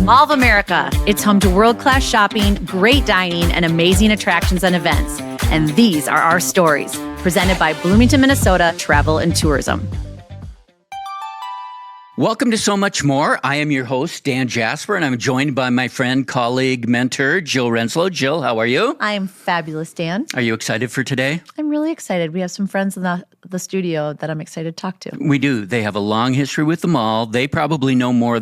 Mall of America. It's home to world-class shopping, great dining, and amazing attractions and events. And these are our stories, presented by Bloomington, Minnesota Travel and Tourism. Welcome to So Much More. I am your host, Dan Jasper, and I'm joined by my friend, colleague, mentor, Jill Renslow. Jill, how are you? I am fabulous, Dan. Are you excited for today? I'm really excited. We have some friends in the studio that I'm excited to talk to. We do. They have a long history with the mall. They probably know more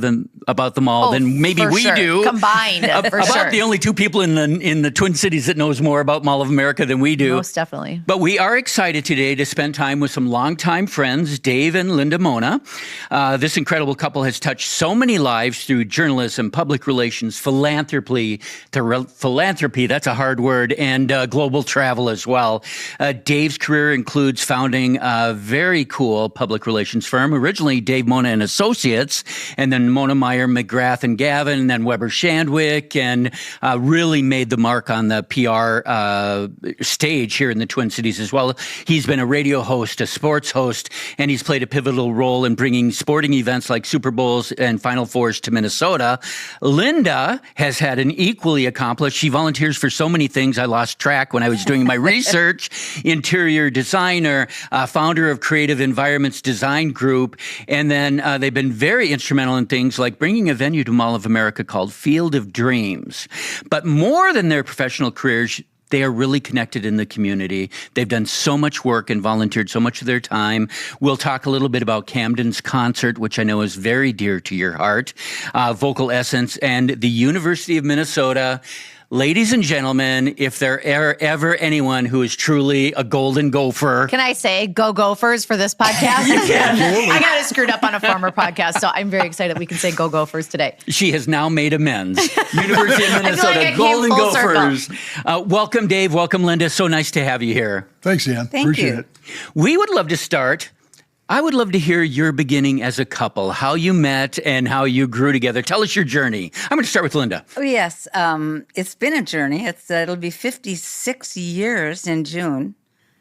about the mall than maybe we do. Combined, for about sure. the only two people in the Twin Cities that knows more about Mall of America than we do. Most definitely. But we are excited today to spend time with some longtime friends, Dave and Linda Mona. This incredible couple has touched so many lives through journalism, public relations, philanthropy, that's a hard word, and global travel as well. Dave's career includes founding a very cool public relations firm, originally Dave Mona and Associates, and then Mona Meyer, McGrath and Gavin, and then Weber Shandwick, and really made the mark on the PR stage here in the Twin Cities as well. He's been a radio host, a sports host, and he's played a pivotal role in bringing sporting events like Super Bowls and Final Fours to Minnesota. Linda has had an equally accomplished. She volunteers for so many things. I lost track when I was doing my research. Interior designer, founder of Creative Environments Design Group. And then they've been very instrumental in things like bringing a venue to Mall of America called Field of Dreams. But more than their professional careers, they are really connected in the community. They've done so much work and volunteered so much of their time. We'll talk a little bit about Camden's concert, which I know is very dear to your heart, Vocal Essence, and the University of Minnesota. Ladies and gentlemen, if there ever anyone who is truly a golden gopher. Can I say go Gophers for this podcast? I got it screwed up on a former podcast, so I'm very excited we can say go Gophers today. She has now made amends. University of Minnesota, like Golden Gophers. Welcome, Dave. Welcome, Linda. So nice to have you here. Thanks, Dan. Thank Appreciate you. it. We would love to start. I would love to hear your beginning as a couple, how you met and how you grew together. Tell us your journey. I'm going to start with Linda. Oh, yes. It's been a journey. It'll be 56 years in June.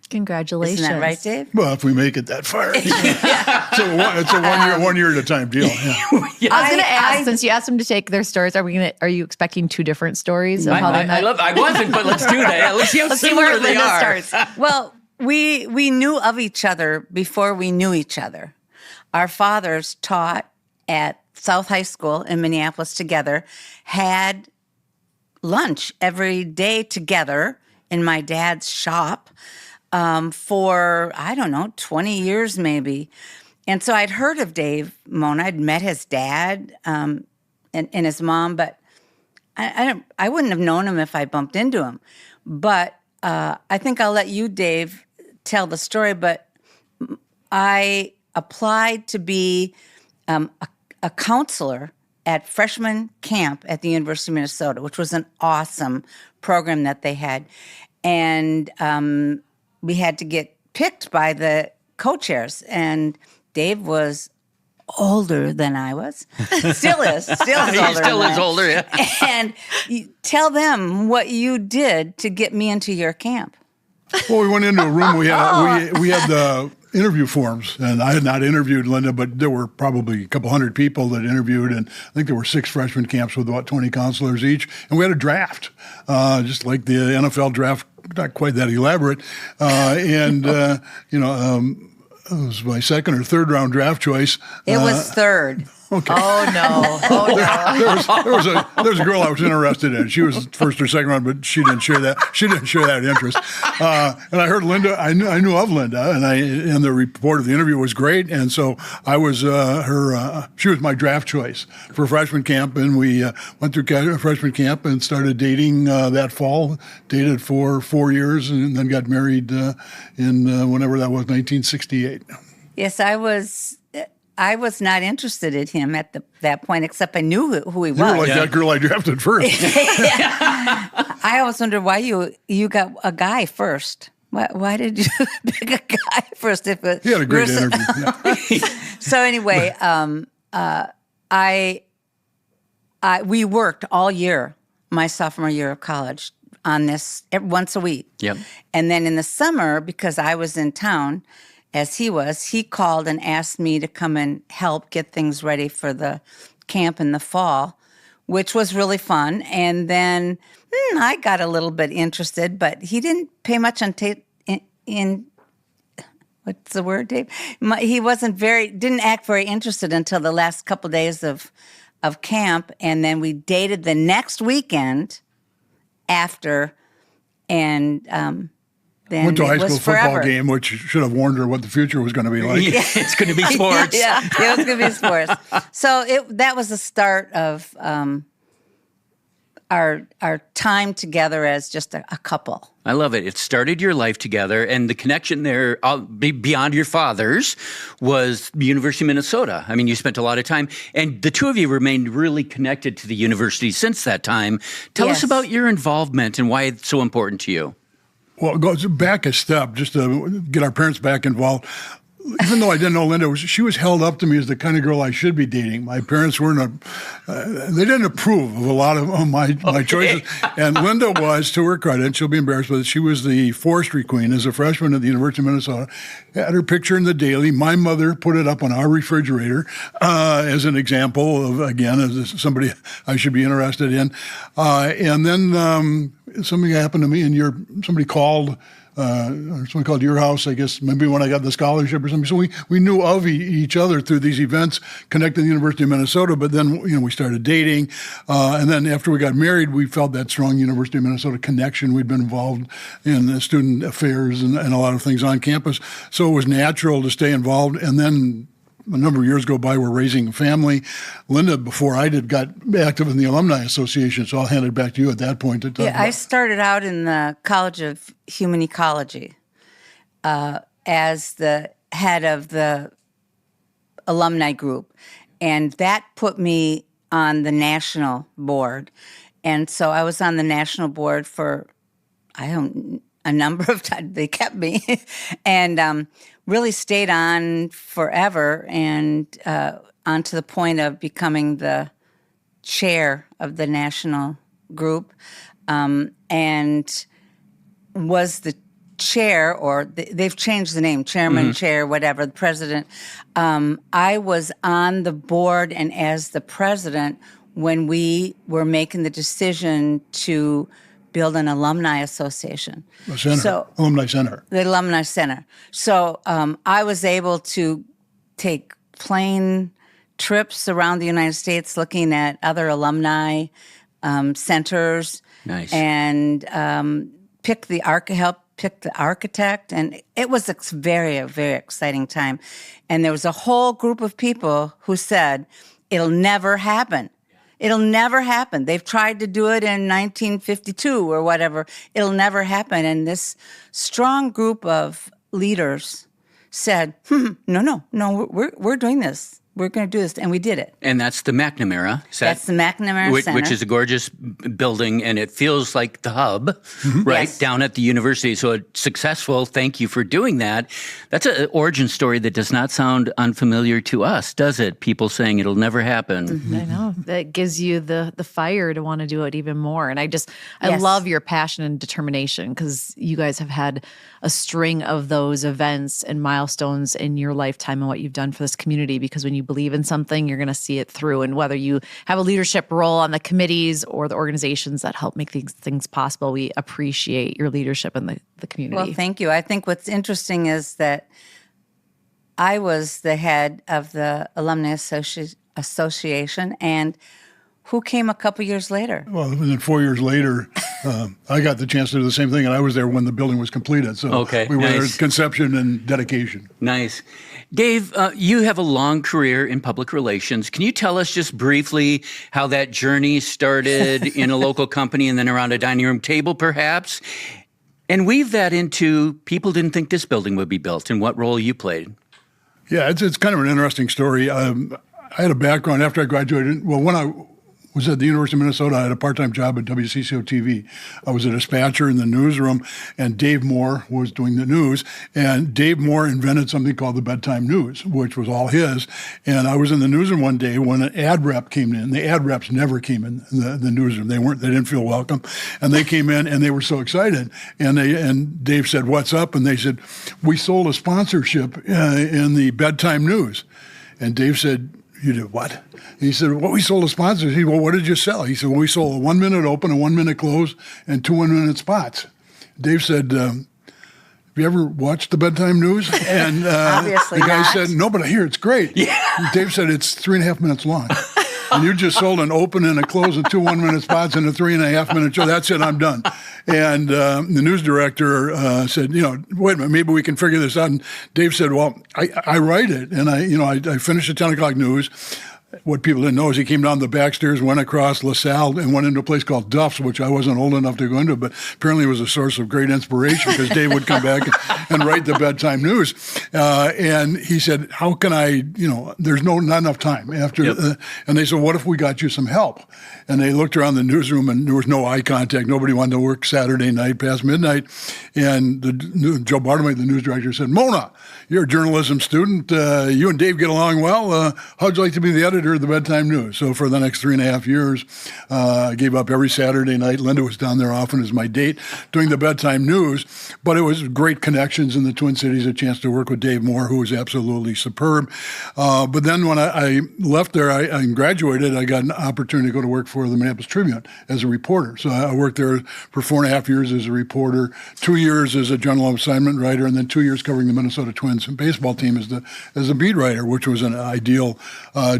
Congratulations. Isn't that right, Dave? Well, if we make it that far. It's a one year at a time deal. Yeah. I was going to ask, since you asked them to take their stories, are you expecting two different stories of how they met? I wasn't, but let's do that. Let's see how similar they Linda are. starts. Well, we knew of each other before we knew each other. Our fathers taught at South High School in Minneapolis together, had lunch every day together in my dad's shop for, 20 years maybe. And so I'd heard of Dave Mona. I'd met his dad and his mom, but I wouldn't have known him if I bumped into him. But I think I'll let you, Dave, tell the story. But I applied to be a counselor at freshman camp at the University of Minnesota, which was an awesome program that they had. And we had to get picked by the co-chairs. And Dave was older than I was. Still is. Still is older. He still is older, yeah. And you tell them what you did to get me into your camp. Well, we went into a room. We had the interview forms, and I had not interviewed Linda, but there were probably a couple hundred people that interviewed, and I think there were 6 freshman camps with about 20 counselors each, and we had a draft, just like the NFL draft, not quite that elaborate, it was my second or third round draft choice. It was third. Okay. Oh, no. There was a girl I was interested in. She was first or second round, but she didn't share that. She didn't share that interest. And I heard Linda. I knew of Linda, and the report of the interview was great. And so I was her. She was my draft choice for freshman camp, and we went through freshman camp and started dating that fall. Dated for 4 years, and then got married in whenever that was, 1968. Yes, I was not interested in him at that point, except I knew who he was. You were like that girl I drafted first. I always wondered why you got a guy first. Why did you pick a guy first? He had a great interview. Yeah. So anyway, we worked all year, my sophomore year of college, on this once a week. Yep. And then in the summer, because I was in town, as he was, he called and asked me to come and help get things ready for the camp in the fall which was really fun. And then I got a little bit interested, but he didn't pay much in what's the word, Dave? He didn't act very interested until the last couple of days of camp. And then we dated the next weekend after, and then went to a high school football forever. game, which should have warned her what the future was going to be like. Yeah, it's going to be sports. Yeah, it was going to be sports. So that was the start of our time together as just a couple. I love it. It started your life together, and the connection there, beyond your father's, was the University of Minnesota. I mean, you spent a lot of time, and the two of you remained really connected to the university since that time. Tell us about your involvement and why it's so important to you. Well, it goes back a step, just to get our parents back involved. Even though I didn't know Linda, she was held up to me as the kind of girl I should be dating. My parents they didn't approve of a lot of my choices. And Linda was, to her credit, she'll be embarrassed, but she was the forestry queen as a freshman at the University of Minnesota. Had her picture in the Daily. My mother put it up on our refrigerator as an example of, again, as somebody I should be interested in. And then something happened to me, and somebody called. Or someone called your house, I guess, maybe when I got the scholarship or something. So we knew of each other through these events connected to the University of Minnesota. But then, we started dating. And then after we got married, we felt that strong University of Minnesota connection. We'd been involved in student affairs and a lot of things on campus. So it was natural to stay involved. And then a number of years go by, we're raising a family. Linda, before I did, got active in the Alumni Association, so I'll hand it back to you at that point. I started out in the College of Human Ecology as the head of the alumni group, and that put me on the national board. And so I was on the national board for, a number of times. They kept me, and really stayed on forever, and on to the point of becoming the chair of the national group, and was the chair, or they've changed the name, chairman, chair, whatever, the president. I was on the board and as the president when we were making the decision to build an alumni association. Alumni Center. The Alumni Center. So I was able to take plane trips around the United States looking at other alumni centers. Nice. And help pick the architect. And it was a very, very exciting time. And there was a whole group of people who said, it'll never happen. It'll never happen. They've tried to do it in 1952 or whatever. It'll never happen. And this strong group of leaders said, no, we're doing this. We're going to do this. And we did it. And that's the McNamara. That's the McNamara Center. Which is a gorgeous building, and it feels like the hub, right, Yes. down at the university. So it's successful. Thank you for doing that. That's an origin story that does not sound unfamiliar to us, does it? People saying it'll never happen. I know. That gives you the fire to want to do it even more. And I Yes. love your passion and determination, because you guys have had a string of those events and milestones in your lifetime and what you've done for this community, because when you believe in something, you're going to see it through. And whether you have a leadership role on the committees or the organizations that help make these things possible, we appreciate your leadership in the community. Well, thank you. I think what's interesting is that I was the head of the Alumni Association, and who came a couple years later? Well, then 4 years later, I got the chance to do the same thing, and I was there when the building was completed. So Okay, we were there nice. at conception and dedication. Nice. Dave, you have a long career in public relations. Can you tell us just briefly how that journey started in a local company and then around a dining room table, perhaps? And weave that into people didn't think this building would be built and what role you played. Yeah, it's kind of an interesting story. I had a background after I graduated. Well, when I was at the University of Minnesota, I had a part-time job at WCCO TV. I was a dispatcher in the newsroom, and Dave Moore was doing the news. And Dave Moore invented something called the bedtime news, which was all his. And I was in the newsroom one day when an ad rep came in. The ad reps never came in the newsroom. They didn't feel welcome. And they came in, and they were so excited. And Dave said, "What's up?" And they said, "We sold a sponsorship in the bedtime news." And Dave said, You did what? And he said, well, we sold a sponsor. He said, well, what did you sell? He said, well, we sold a 1 minute open, a 1 minute close, and 2 1 minute spots. Dave said, have you ever watched the bedtime news? And Obviously the guy not. said, no, but I hear it's great. Yeah. Dave said, it's 3.5 minutes long. And you just sold an open and a close and 2 1 minute spots and a 3.5 minute show. That's it, I'm done. And the news director said, wait a minute, maybe we can figure this out. And Dave said, well, I write it. And I finished the 10 o'clock news. What people didn't know is he came down the back stairs, went across LaSalle, and went into a place called Duff's, which I wasn't old enough to go into, but apparently it was a source of great inspiration because Dave would come back and write the bedtime news. And he said, how can I, there's not enough time after. Yep. And they said, what if we got you some help? And they looked around the newsroom and there was no eye contact. Nobody wanted to work Saturday night past midnight. And Joe Bartlemate, the news director, said, Mona, you're a journalism student. You and Dave get along well. How'd you like to be the editor of the bedtime news? So for the next 3.5 years, I gave up every Saturday night. Linda was down there often as my date doing the bedtime news. But it was great connections in the Twin Cities, a chance to work with Dave Moore, who was absolutely superb. But then when I left there, I graduated, I got an opportunity to go to work for the Minneapolis Tribune as a reporter. So I worked there for 4.5 years as a reporter, 2 years as a general assignment writer, and then 2 years covering the Minnesota Twins baseball team as a beat writer, which was an ideal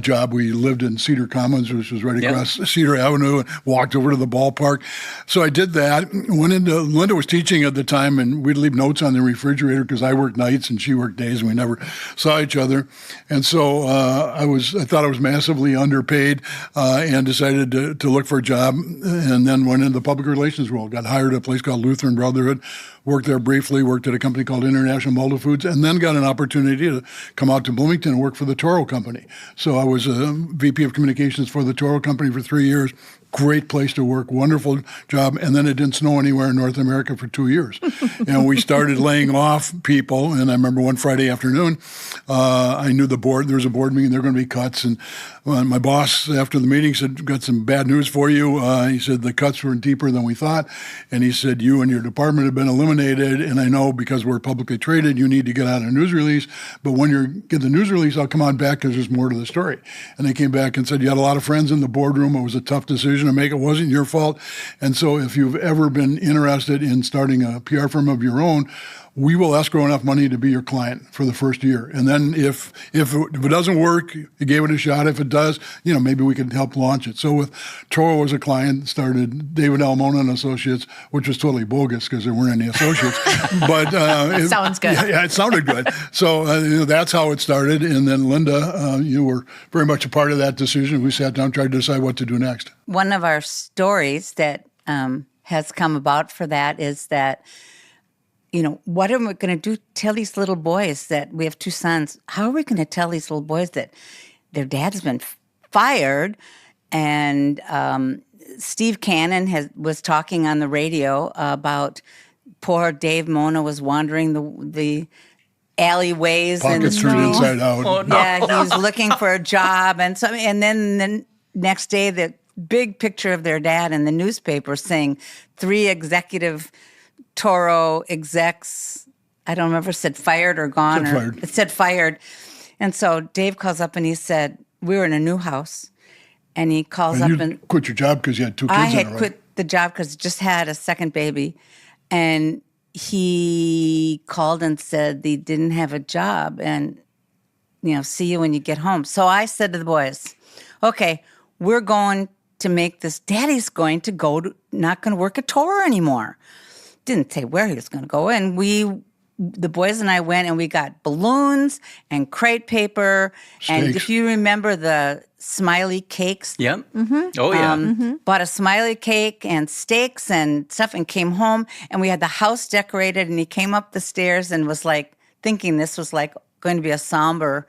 job. We lived in Cedar Commons, which was right across Cedar Avenue, and walked over to the ballpark. So I did that. Linda was teaching at the time, and we'd leave notes on the refrigerator because I worked nights and she worked days, and we never saw each other. And so I thought I was massively underpaid and decided to look for a job, and then went into the public relations role. Got hired at a place called Lutheran Brotherhood, worked there briefly, worked at a company called International Multifoods, and then got an opportunity to come out to Bloomington and work for the Toro Company. So I was a VP of communications for the Toro Company for 3 years. Great place to work, wonderful job. And then it didn't snow anywhere in North America for 2 years. And we started laying off people. And I remember one Friday afternoon, I knew there was a board meeting, there were going to be cuts. And my boss, after the meeting, said, got some bad news for you. He said, the cuts were deeper than we thought. And he said, you and your department have been eliminated. And I know because we're publicly traded, you need to get out a news release. But when you get the news release, I'll come on back because there's more to the story. And they came back and said, you had a lot of friends in the boardroom. It was a tough decision to make. It wasn't your fault. And so if you've ever been interested in starting a PR firm of your own, we will escrow enough money to be your client for the first year. And then if it doesn't work, you gave it a shot. If it does, maybe we can help launch it. So with Toro as a client, started David Almona and Associates, which was totally bogus because there weren't any associates. But it sounds good. Yeah, it sounded good. So that's how it started. And then Linda, you were very much a part of that decision. We sat down, tried to decide what to do next. One of our stories that has come about for that is that, what are we going to do? Tell these little boys that we have 2 sons. How are we going to tell these little boys that their dad's been fired? And Steve Cannon was talking on the radio about poor Dave Mona was wandering the alleyways. Pockets turned inside out. Oh, no. Yeah, he was looking for a job. And then the next day, the big picture of their dad in the newspaper saying 3 executive Toro execs, I don't remember if it said fired or gone. Fired. It said fired. And so Dave calls up and he said, we were in a new house. And he calls up and quit your job because you had 2 kids I in had it, right? quit the job because I just had a second baby. And he called and said they didn't have a job and, see you when you get home. So I said to the boys, okay, we're going to make this. Daddy's going to not going to work at Toro anymore. Didn't say where he was going to go. And the boys and I went and we got balloons and crepe paper. Steaks. And if you remember the smiley cakes. Yep. Mm-hmm. Oh, yeah. Bought a smiley cake and steaks and stuff and came home. And we had the house decorated and he came up the stairs and was like thinking this was like going to be a somber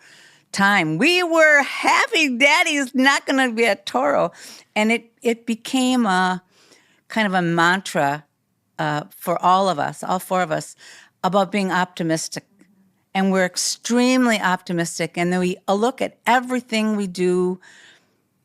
time. We were happy Daddy's not going to be at Toro. And it became a kind of a mantra for all of us, all 4 of us, about being optimistic. And we're extremely optimistic. And then we look at everything we do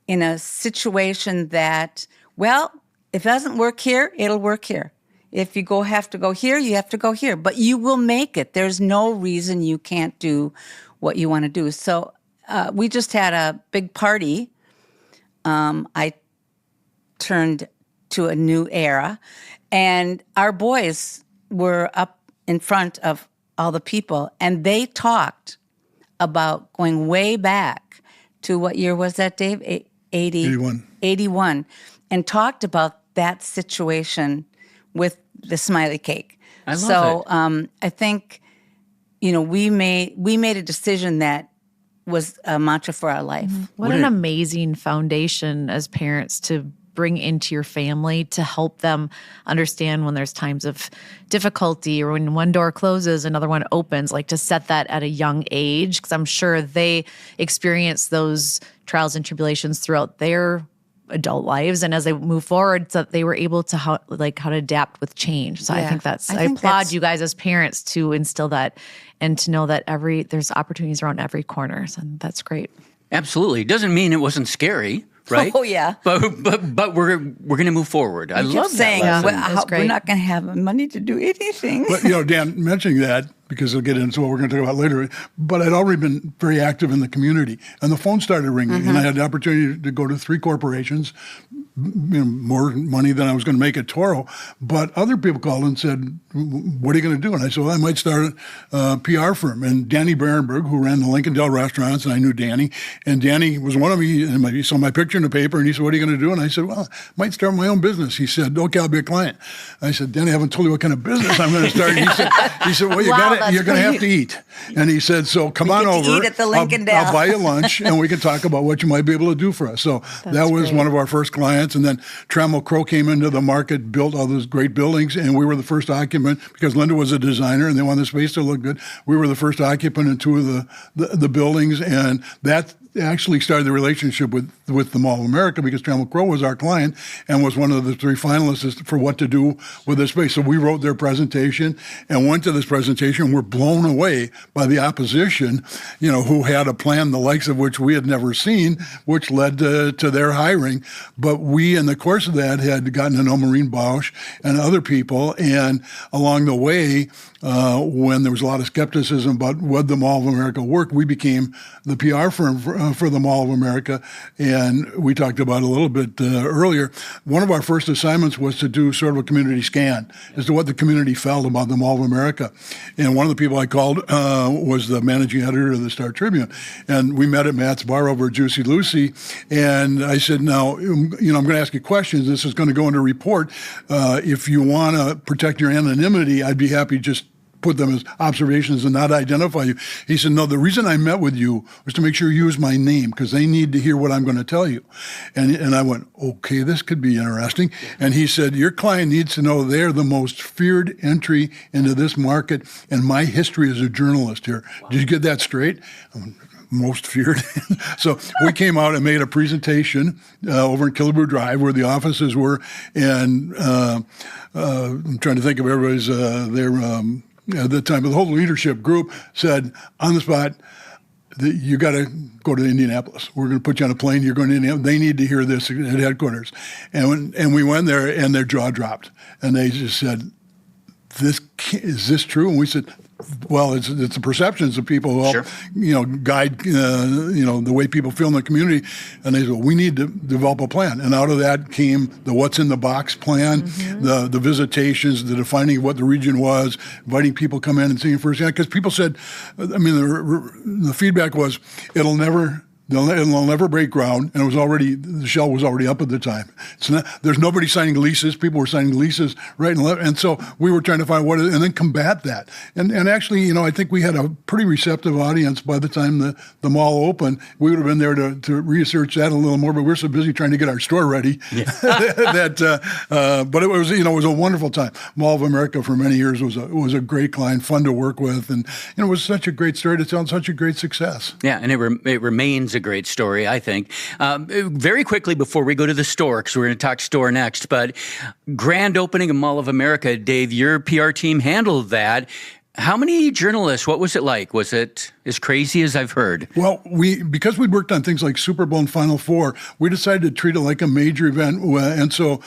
in a situation that, well, if it doesn't work here, it'll work here. If you have to go here, you have to go here. But you will make it. There's no reason you can't do what you want to do. So we just had a big party. I turned to a new era, and our boys were up in front of all the people, and they talked about going way back to what year was that, Dave? 81. 81, and talked about that situation with the smiley cake. I love it. I think, we made a decision that was a mantra for our life. What an amazing foundation as parents to bring into your family to help them understand when there's times of difficulty or when one door closes, another one opens, like to set that at a young age. Because I'm sure they experience those trials and tribulations throughout their adult lives. And as they move forward, so that they were able to how to adapt with change. So I think I applaud you guys as parents to instill that and to know that there's opportunities around every corner. So that's great. Absolutely. It doesn't mean it wasn't scary. Right? Oh, yeah. But we're going to move forward. I love saying, that lesson. we're not going to have money to do anything. But, Dan, mentioning that, because we'll get into what we're going to talk about later, but I'd already been very active in the community. And the phone started ringing, and I had the opportunity to go to 3 corporations, more money than I was going to make at Toro. But other people called and said, what are you going to do? And I said, well, I might start a PR firm. And Danny Berenberg, who ran the Lincoln Dell restaurants, and I knew Danny, and Danny was one of me, and he saw my picture in the paper, and he said, what are you going to do? And I said, well, I might start my own business. He said, okay, I'll be a client. I said, Danny, I haven't told you what kind of business I'm going to start. He said, well, you're going to have to eat. And he said, so come on over. Eat at the Lincoln Dell. I'll buy you lunch, and we can talk about what you might be able to do for us. So that was one of our first clients. And then Trammell Crow came into the market, built all those great buildings, and we were the first occupant because Linda was a designer and they wanted the space to look good. We were the first occupant in 2 of the buildings, and that actually started the relationship with the Mall of America because Trammell Crow was our client and was one of the 3 finalists for what to do with the space. So we wrote their presentation and went to this presentation and were blown away by the opposition, who had a plan the likes of which we had never seen, which led to their hiring. But we, in the course of that, had gotten to know Maureen Bausch and other people. And along the way, when there was a lot of skepticism about would the Mall of America work, we became the PR firm for the Mall of America. And we talked about it a little bit earlier. One of our first assignments was to do sort of a community scan as to what the community felt about the Mall of America. And one of the people I called was the managing editor of the Star Tribune. And we met at Matt's bar over at Juicy Lucy. And I said, now, I'm going to ask you questions. This is going to go into a report. If you want to protect your anonymity, I'd be happy just put them as observations and not identify you. He said, no, the reason I met with you was to make sure you use my name because they need to hear what I'm going to tell you. And I went, okay, this could be interesting. And he said, your client needs to know they're the most feared entry into this market and my history as a journalist here. Wow. Did you get that straight? Most feared. So we came out and made a presentation over in Killebrew Drive where the offices were. And I'm trying to think of everybody's, at the time, the whole leadership group said on the spot, you got to go to Indianapolis. We're going to put you on a plane. You're going to Indianapolis. They need to hear this at headquarters. And we went there, and their jaw dropped. And they just said, is this true? And we said, well, it's the perceptions of people who help, guide, the way people feel in the community. And they said, well, we need to develop a plan. And out of that came the what's in the box plan, the visitations, the defining of what the region was, inviting people come in and see it firsthand. Because people said, the feedback was, it'll never break ground, and the shell was already up at the time. There's nobody signing leases. People were signing leases right and left, and so we were trying to find and then combat that. And actually, I think we had a pretty receptive audience by the time the mall opened. We would have been there to research that a little more, but we were so busy trying to get our store ready but it was it was a wonderful time. Mall of America for many years was a great client, fun to work with, and it was such a great story to tell and such a great success. Yeah, and it remains a great story, I think. Very quickly before we go to the store, because we're going to talk store next, but grand opening of Mall of America, Dave, your PR team handled that. How many journalists, what was it like? Was it as crazy as I've heard? Well, because we'd worked on things like Super Bowl and Final Four, we decided to treat it like a major event. And so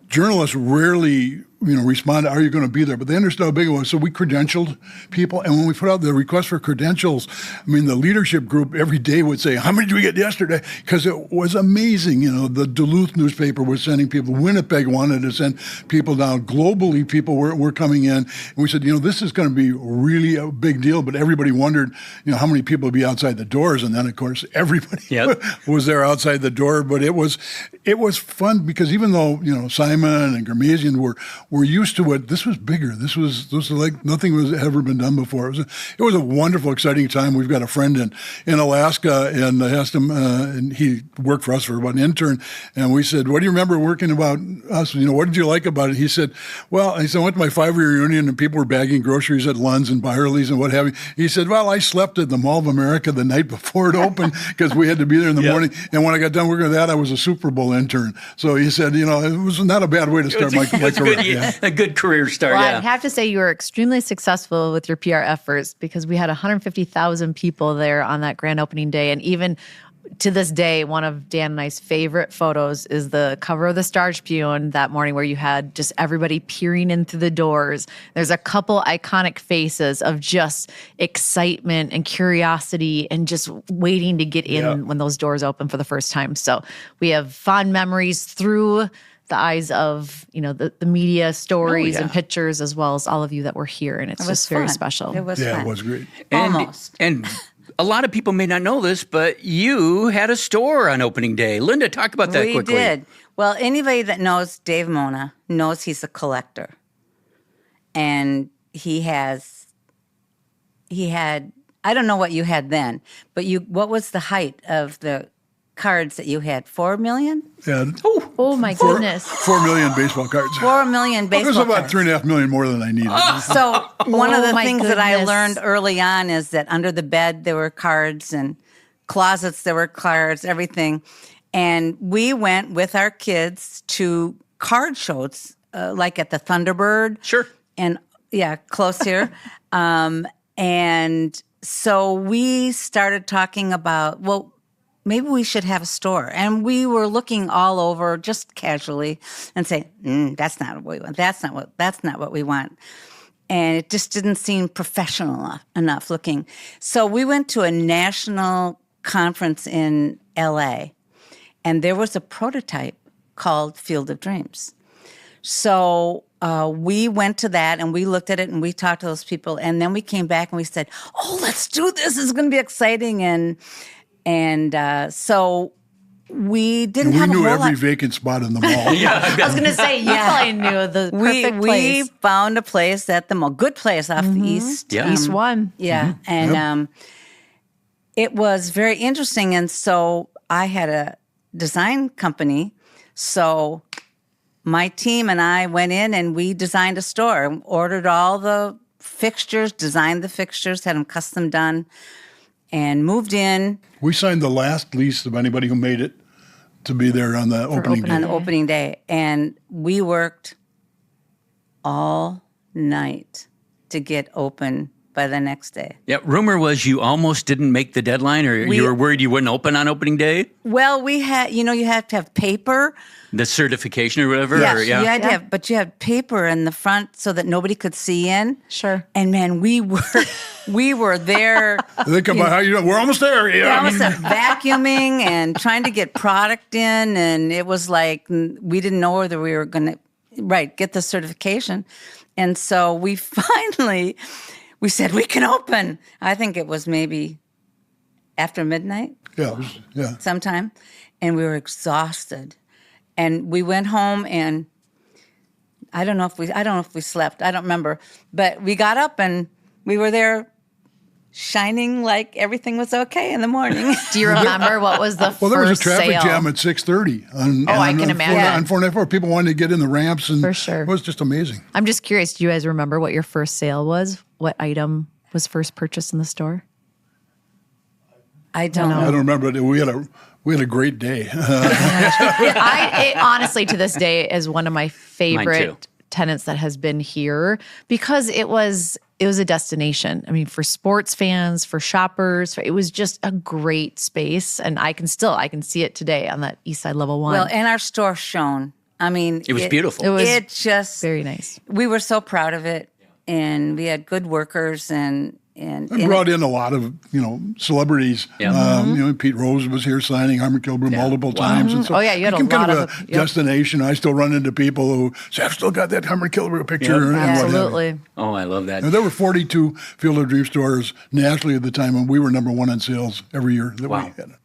journalists rarely responded, "Are you going to be there?" But they understood how big it was. So we credentialed people. And when we put out the request for credentials, the leadership group every day would say, "How many did we get yesterday?" Because it was amazing. The Duluth newspaper was sending people. Winnipeg wanted to send people down. Globally, people were coming in. And we said, this is going to be really a big deal. But everybody wondered, how many people would be outside the doors. And then, of course, everybody was there outside the door. But it was fun because even though, Simon and Ghermezian were used to it, this was bigger. This was like nothing was ever been done before. It was a wonderful, exciting time. We've got a friend in Alaska, and I asked him, and he worked for us for about an intern, and we said, "What do you remember working about us? What did you like about it?" He said, I went to my 5-year reunion, and people were bagging groceries at Lund's and Byerly's and what have you. He said, "Well, I slept at the Mall of America the night before it opened because we had to be there in the morning, and when I got done working with that, I was a Super Bowl intern." So he said, it was not a bad way to start my career. A good career start, well, I'd have to say you were extremely successful with your PR efforts because we had 150,000 people there on that grand opening day. And even to this day, one of Dan and I's favorite photos is the cover of the Star Tribune that morning where you had just everybody peering in through the doors. There's a couple iconic faces of just excitement and curiosity and just waiting to get in when those doors open for the first time. So we have fond memories through the eyes of, the media stories and pictures, as well as all of you that were here. And it's just very special. It was fun. It was great. Almost. And a lot of people may not know this, but you had a store on opening day. Linda, talk about that quickly. We did. Well, anybody that knows Dave Mona knows he's a collector. And he had, I don't know what you had then, but what was the height of the cards that you had? 4 million? Yeah. Oh my goodness. 4 million baseball cards. 4 million baseball cards. It was about 3.5 million more than I needed. So one of the things that I learned early on is that under the bed there were cards and closets there were cards, everything. And we went with our kids to card shows, like at the Thunderbird. Sure. And close here. And so we started talking about, maybe we should have a store. And we were looking all over just casually and saying, that's not what we want. That's not what we want. And it just didn't seem professional enough looking. So we went to a national conference in LA, and there was a prototype called Field of Dreams. So we went to that and we looked at it and we talked to those people. And then we came back and we said, let's do this. It's going to be exciting. And so we didn't have a whole lot. We knew every vacant spot in the mall. I was going to say, you probably knew the perfect place. We found a place at the mall, good place off the east. Yeah. East 1. Yeah. And it was very interesting. And so I had a design company. So my team and I went in and we designed a store, ordered all the fixtures, designed the fixtures, had them custom done, and moved in. We signed the last lease of anybody who made it to be there on the opening day. On the opening day. And we worked all night to get open by the next day. Yeah, rumor was you almost didn't make the deadline, or you were worried you wouldn't open on opening day? Well, we had, you have to have paper. The certification or whatever? Yes, you had to have, but you had paper in the front so that nobody could see in. Sure. And man, we were there. They come by, how you doing? We're almost there. Yeah. We're almost there, vacuuming and trying to get product in. And it was like, we didn't know whether we were going to, get the certification. And so we finally, we said, we can open. I think it was maybe after midnight. Yeah. Sometime. And we were exhausted. And we went home and I don't know if we slept. I don't remember. But we got up and we were there shining like everything was okay in the morning. Do you remember what was the first sale? Well, there was a traffic jam at 6:30. I can imagine. On 494, people wanted to get in the ramps. And for sure. It was just amazing. I'm just curious, do you guys remember what your first sale was? What item was first purchased in the store? I don't know. I don't remember. But we had a great day. It honestly, to this day, is one of my favorite tenants that has been here because it was a destination. I mean, for sports fans, for shoppers, it was just a great space. And I can see it today on that East Side Level 1. Well, and our store shone I mean, It was beautiful. It was It just very nice. We were so proud of it, and we had good workers and I brought in a lot of, celebrities. Yeah. Pete Rose was here signing Harmon Killebrew multiple times. And so Oh, yeah, you had became a kind lot of of a destination. I still run into people who say, I've still got that Harmon Killebrew picture. And what have you. Absolutely. Oh, I love that. And there were 42 Field of Dream stores nationally at the time, and we were number one in sales every year that we had.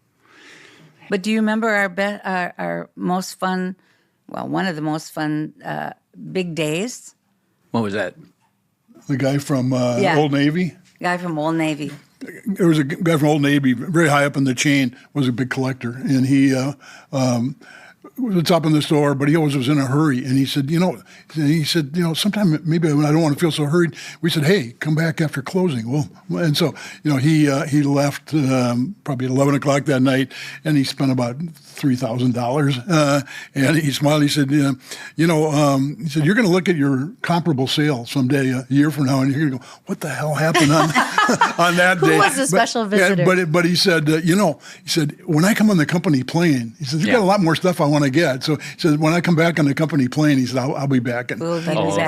But do you remember our most fun? Well, one of the most fun big days. What was that? The guy from Old Navy. Guy from Old Navy. There was a guy from Old Navy, very high up in the chain, was a big collector, and he was up in the store, but he always was in a hurry. And he said, sometime maybe when I don't want to feel so hurried, we said, hey, come back after closing. Well, and so he left probably at 11 o'clock that night, and he spent about $3,000. And he smiled. He said, he said, you're going to look at your comparable sales someday, a year from now, and you're going to go, what the hell happened on on that day? Who was the special visitor? But he said, he said, when I come on the company plane, he said, you've got a lot more stuff I want to get. So he said, when I come back on the company plane, he said, I'll be back. And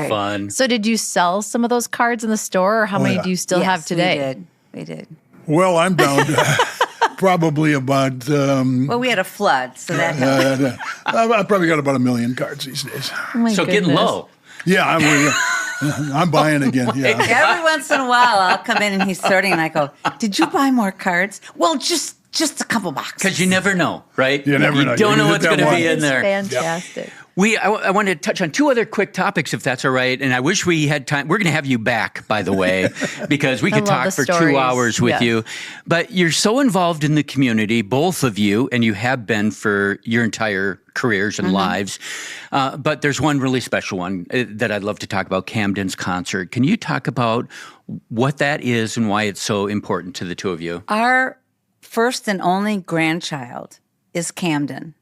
Fun. So did you sell some of those cards in the store, or how many do you still have today? We did. well, I'm down to probably about. Well, we had a flood, so that helped. I've probably got about 1 million cards these days. Oh my So getting goodness. low. Yeah, I'm buying again. Yeah. Every once in a while, I'll come in and he's sorting, and I go, "Did you buy more cards?" Well, just a couple boxes. Because you never know, right? You never know. You don't You know hit what's that going to one. be in It's there. fantastic. I want to touch on two other quick topics, if that's all right. And I wish we had time. We're going to have you back, by the way, because we could love talk the for 2 stories. hours with Yes. you. But you're so involved in the community, both of you, and you have been for your entire careers and lives. But there's one really special one that I'd love to talk about, Camden's concert. Can you talk about what that is and why it's so important to the two of you? Our first and only grandchild is Camden,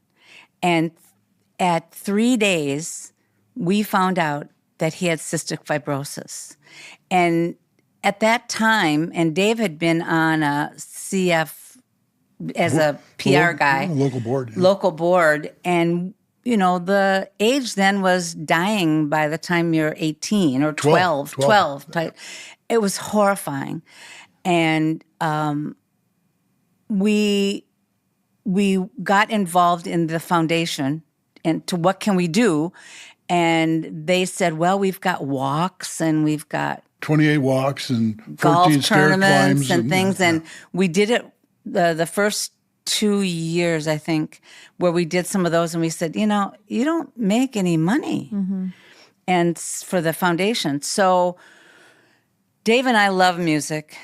and at 3 days, we found out that he had cystic fibrosis. And at that time, and Dave had been on a CF as a PR guy. Local board. Yeah. Local board. And, the age then was dying by the time you're 18 or 12. 12. It was horrifying. And we got involved in the foundation and to what can we do? And they said, well, we've got walks and we've got 28 walks and 14 golf stair tournaments climbs and things. And we did it the first 2 years, I think, where we did some of those. And we said, you don't make any money and for the foundation. So Dave and I love music,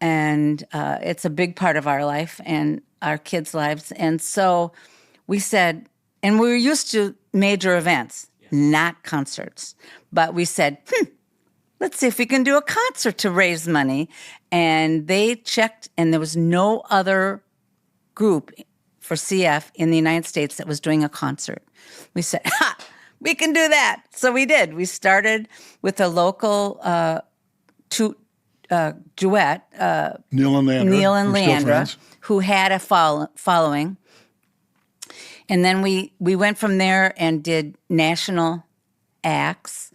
and it's a big part of our life and our kids' lives. And so we said, and we were used to major events, not concerts. But we said, let's see if we can do a concert to raise money. And they checked, and there was no other group for CF in the United States that was doing a concert. We said, we can do that. So we did. We started with a local duet, Neil and Leandra. Neil and We're still Leandra, friends. who had a following. And then we went from there and did national acts,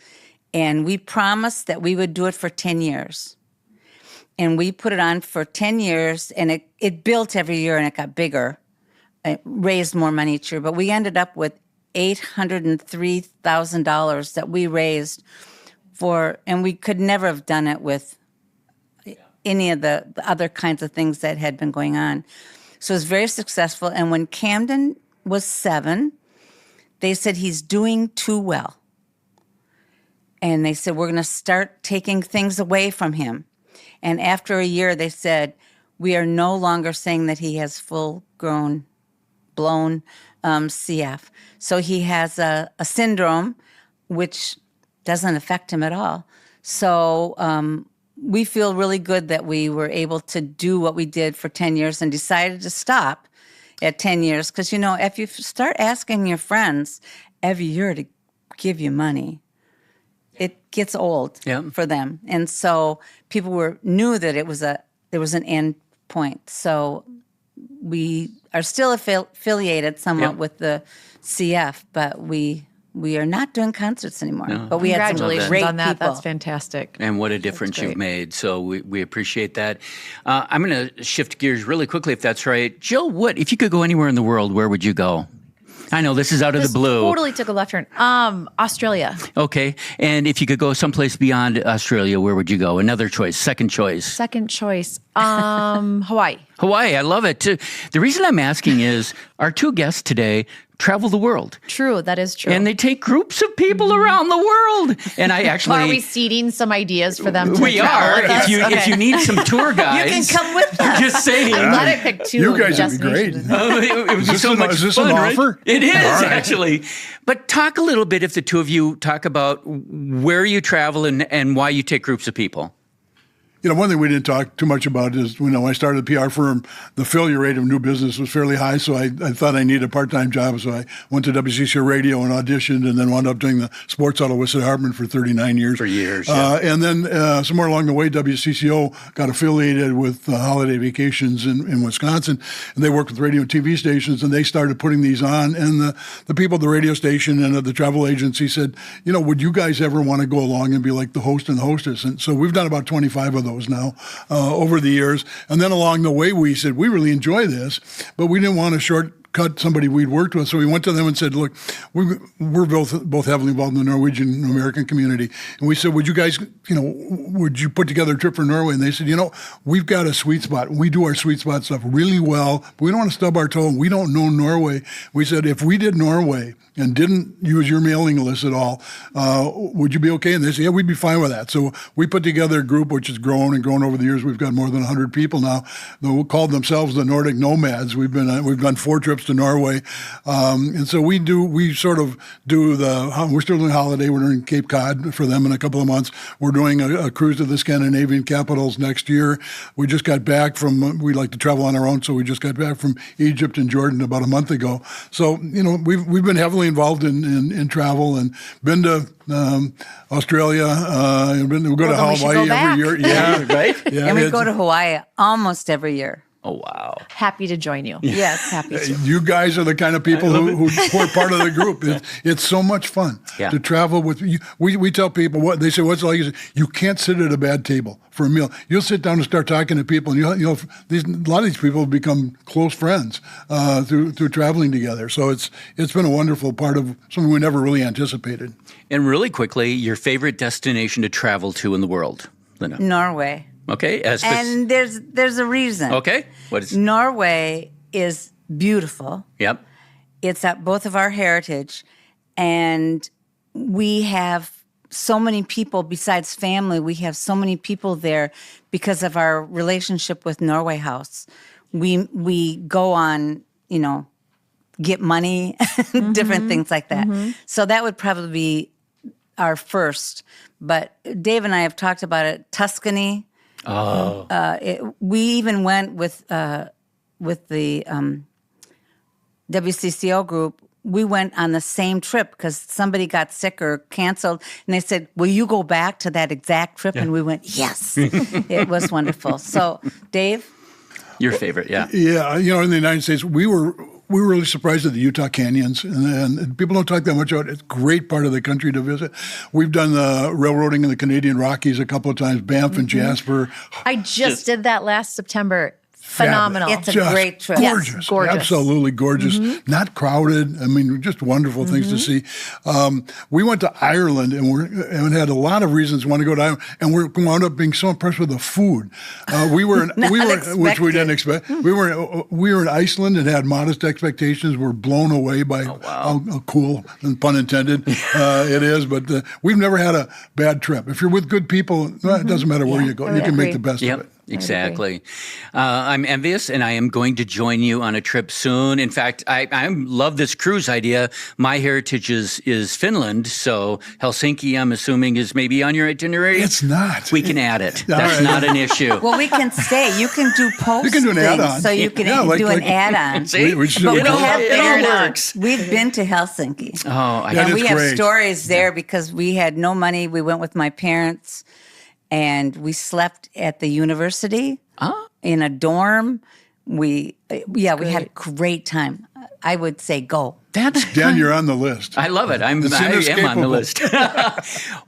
and we promised that we would do it for 10 years. And we put it on for 10 years, and it built every year, and it got bigger. It raised more money each year, but we ended up with $803,000 that we raised for, and we could never have done it with any of the other kinds of things that had been going on. So it was very successful. And when Camden was 7, they said he's doing too well. And they said, we're going to start taking things away from him. And after a year, they said, we are no longer saying that he has full-grown, blown CF. So he has a syndrome which doesn't affect him at all. So we feel really good that we were able to do what we did for 10 years and decided to stop at 10 years. Because, if you start asking your friends every year to give you money, it gets old for them. And so people knew that there was an end point. So we are still affiliated somewhat with the CF, but we we are not doing concerts anymore. But we had some Congratulations great on that. people. That's fantastic. And what a difference you've made. So we appreciate that. I'm going to shift gears really quickly, if that's right. Jill, if you could go anywhere in the world, where would you go? I know this is out of the blue. Totally took a left turn. Australia. Okay. And if you could go someplace beyond Australia, where would you go? Another choice, second choice. Second choice. Hawaii. Hawaii, I love it too. The reason I'm asking is our two guests today travel the world. True, that is true. And they take groups of people around the world. And I actually... Are we seeding some ideas for them to We are. If you need some tour guides... You can come with us. Just saying. I'm glad I picked two. You guys would be great. It would be so much is this fun, an right? offer? It is, All right. actually. But talk a little bit, if the two of you talk about where you travel and why you take groups of people. One thing we didn't talk too much about is, when I started the PR firm, the failure rate of new business was fairly high, so I thought I needed a part-time job, so I went to WCCO Radio and auditioned, and then wound up doing the sports huddle with Sid Hartman for 39 years. For years, yeah. And then somewhere along the way, WCCO got affiliated with Holiday Vacations in Wisconsin, and they worked with radio and TV stations, and they started putting these on, and the people at the radio station and at the travel agency said, would you guys ever want to go along and be like the host and the hostess? And so we've done about 25 of those now over the years. And then along the way, we said, we really enjoy this, but we didn't want to shortcut somebody we'd worked with. So we went to them and said, look, we're both heavily involved in the Norwegian American community. And we said, would you guys, would you put together a trip for Norway? And they said, we've got a sweet spot. We do our sweet spot stuff really well, but we don't want to stub our toe. We don't know Norway. We said, if we did Norway and didn't use your mailing list at all, would you be okay? And they said, yeah, we'd be fine with that. So we put together a group which has grown and grown over the years. We've got more than 100 people now. They call themselves the Nordic Nomads. We've done 4 trips to Norway. And so we sort of do we're still doing holiday. We're doing Cape Cod for them in a couple of months. We're doing a cruise to the Scandinavian capitals next year. We just got back we like to travel on our own, so we just got back from Egypt and Jordan about a month ago. So, we've been heavily involved in travel and been to Australia. We go to Hawaii every year. Yeah, right? Yeah, And we go to Hawaii almost every year. Oh, wow. Happy to join you. Yes. Happy to. You guys are the kind of people who are part of the group. It's so much fun to travel with you. We tell people what they say. What's it like? You can't sit at a bad table for a meal. You'll sit down and start talking to people, and a lot of these people have become close friends through traveling together. So it's been a wonderful part of something we never really anticipated. And really quickly, your favorite destination to travel to in the world, Linda? Norway. Okay. And there's a reason. Okay. What is? Norway is beautiful. Yep. It's at both of our heritage, and we have so many people besides family. We have so many people there because of our relationship with Norway House. We go on, get money, different things like that. Mm-hmm. So that would probably be our first. But Dave and I have talked about it. Tuscany. Oh. We even went with the WCCO group. We went on the same trip because somebody got sick or canceled, and they said, "Will you go back to that exact trip?" Yeah. And we went, "Yes." It was wonderful. So, Dave, your favorite, yeah, yeah. In the United States, we were really surprised at the Utah canyons, and people don't talk that much about it. It's a great part of the country to visit. We've done the railroading in the Canadian Rockies a couple of times, Banff and Jasper. I just did that last September. Phenomenal. It's a great trip. Gorgeous. Yes, gorgeous. Absolutely gorgeous. Mm-hmm. Not crowded. I mean, just wonderful things to see. We went to Ireland and had a lot of reasons to want to go to Ireland, and we wound up being so impressed with the food. We were which we didn't expect. We were in Iceland and had modest expectations. We're blown away by how cool, and pun intended, it is. But we've never had a bad trip. If you're with good people, it doesn't matter where you go. You can make the best of it. Exactly. I'm envious, and I am going to join you on a trip soon. In fact, I love this cruise idea. My heritage is Finland, so Helsinki, I'm assuming, is maybe on your itinerary. It's not. We can add it. That's not an issue. Well, we can stay. You can do post. You can do an add-on. So you can do an add-on. See? We've been to Helsinki. And we have great. stories there because we had no money. We went with my parents. And we slept at the university in a dorm. We had a great time. I would say go. That's Dan, you're on the list. I love it. I am on the inescapable. list.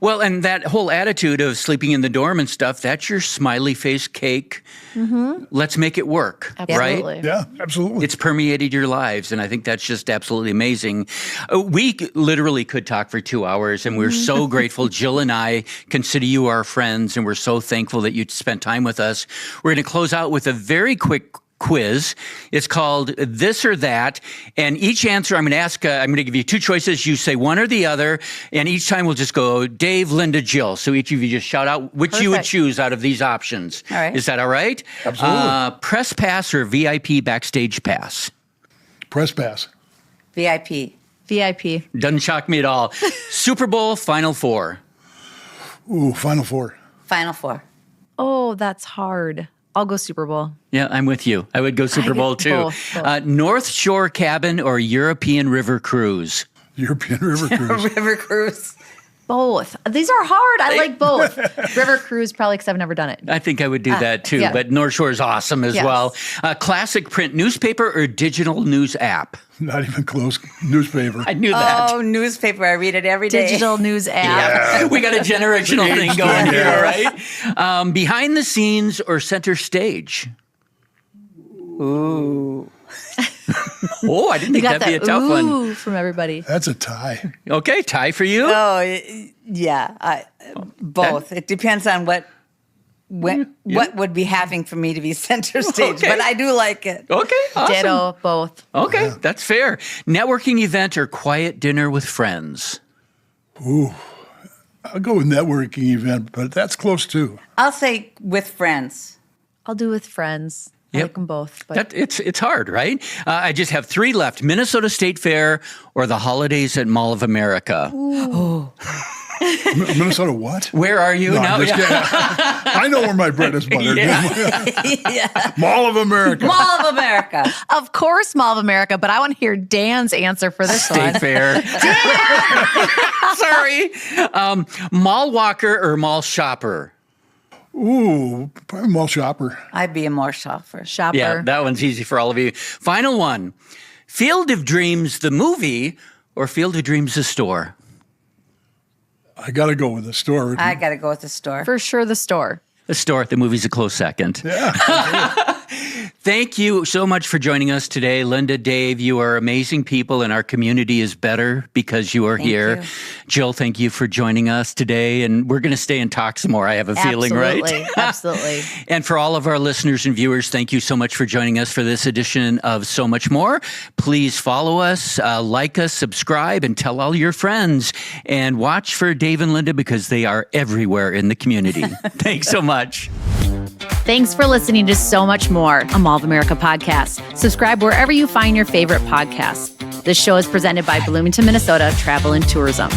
Well, and that whole attitude of sleeping in the dorm and stuff, that's your smiley face cake. Let's make it work, Absolutely. right? Yeah, absolutely. It's permeated your lives, and I think that's just absolutely amazing. We literally could talk for 2 hours, and we're so grateful. Jill and I consider you our friends, and we're so thankful that you spent time with us. We're going to close out with a very quick quiz. It's called This or That, and each answer I'm going to ask, I'm going to give you two choices. You say one or the other, and each time we'll just go Dave, Linda, Jill. So each of you just shout out which you would choose out of these options. All right. Is that all right? Absolutely. Press pass or VIP backstage pass? Press pass. VIP. VIP. Doesn't shock me at all. Super Bowl, Final Four. Ooh, Final Four. Final Four. Oh, that's hard. I'll go Super Bowl. Yeah, I'm with you. I would go Super Bowl too. both. North Shore cabin or European river cruise? European River Cruise. River cruise. Both. These are hard. I like both. River cruise, probably because I've never done it. I think I would do that too, yeah. but North Shore is awesome as Yes. well. Classic print newspaper or digital news app? Not even close. Newspaper. I knew that. Oh, newspaper. I read it every day. Digital news app. Yeah, we got a generational thing going here, Yeah. right? Behind the scenes or center stage? Ooh. Oh, I didn't You think got that'd be a that tough one. ooh from everybody. That's a tie. Okay, tie for you. Oh, yeah. Both. It depends on what would be happening for me to be center stage, Okay. but I do like it. Okay, awesome. Ditto, both. Okay, that's fair. Networking event or quiet dinner with friends? Ooh, I'll go with networking event, but that's close too. I'll say with friends. I'll do with friends. I Yep. like them both. But It's hard, right? I just have three left. Minnesota State Fair or the holidays at Mall of America? Minnesota what? Where are you No, now? I'm just kidding. I know where my bread is buttered. Yeah. Mall of America. Mall of America. of course, Mall of America, but I want to hear Dan's answer for this State one. Fair. Sorry. Mall walker or mall shopper? Ooh, probably mall shopper. I'd be a more shopper. Shopper. Yeah, that one's easy for all of you. Final one. Field of Dreams, the movie, or Field of Dreams, the store? I got to go with the store. I got to go with the store. For sure, the store. The store. The movie's a close second. Yeah. Thank you so much for joining us today. Linda, Dave, you are amazing people, and our community is better because you are here. you. Jill, thank you for joining us today, and we're going to stay and talk some more, I have a feeling, right? Absolutely. And for all of our listeners and viewers, thank you so much for joining us for this edition of So Much More. Please follow us, like us, subscribe, and tell all your friends. And watch for Dave and Linda because they are everywhere in the community. Thanks so much. Thanks for listening to So Much More, a Mall of America podcast. Subscribe wherever you find your favorite podcasts. This show is presented by Bloomington, Minnesota Travel and Tourism.